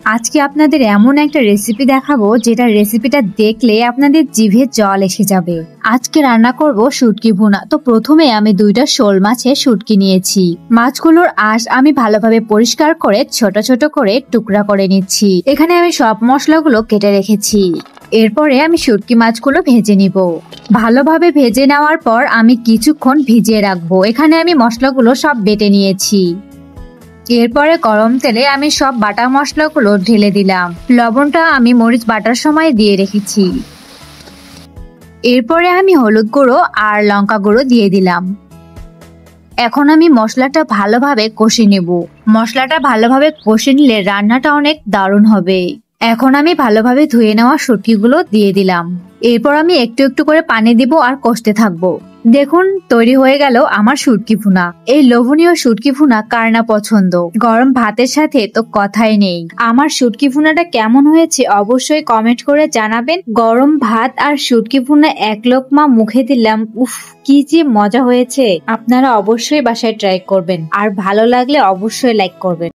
আজকে আপনাদের এমন একটা রেসিপি দেখাবো যেটা রেসিপিটা দেখলে আপনাদের জিভে জল এসে যাবে। আজকে রান্না করব শুটকি ভুনা। তো প্রথমে আমি 2টা শোল মাছের শুটকি নিয়েছি। মাছগুলোর আঁশ আমি ভালোভাবে পরিষ্কার করে ছোট ছোট করে টুকরা করে নিচ্ছি। এখানে আমি সব মশলাগুলো কেটে রেখেছি। এরপরে আমি শুটকি মাছগুলো ভেজে নিব। ভালোভাবে ভেজে নেওয়ার পর আমি কিছুক্ষণ ভিজিয়ে রাখবো। এখানে আমি মশলাগুলো সব বেটে নিয়েছি। এরপরে গরম তেলে আমি সব বাটা মশলাগুলো ঢেলে দিলাম। লবণটা আমি মরিচ বাটার সময় দিয়ে রেখেছি। এরপরে আমি হলুদ গুঁড়ো আর লঙ্কা গুঁড়ো দিয়ে দিলাম। এখন আমি মশলাটা ভালোভাবে কষে নেব। মশলাটা ভালোভাবে কষে নিলে রান্নাটা অনেক দারুণ হবে। এখন আমি ভালোভাবে ধুয়ে নেওয়া শুটকিগুলো দিয়ে দিলাম। এরপর আমি একটু একটু করে পানি দিব আর কষতে থাকবো। দেখুন তৈরি হয়ে গেল আমার শুটকি ভুনা। এই লোভনীয় শুটকি ভুনা কার না পছন্দ, গরম ভাতের সাথে তো কথাই নেই। আমার শুটকি ভুনাটা কেমন হয়েছে অবশ্যই কমেন্ট করে জানাবেন। গরম ভাত আর শুটকি ভুনা এক লোকমা মুখে দিলাম, উফ কি যে মজা হয়েছে। আপনারা অবশ্যই বাসায় ট্রাই করবেন আর ভালো লাগলে অবশ্যই লাইক করবেন।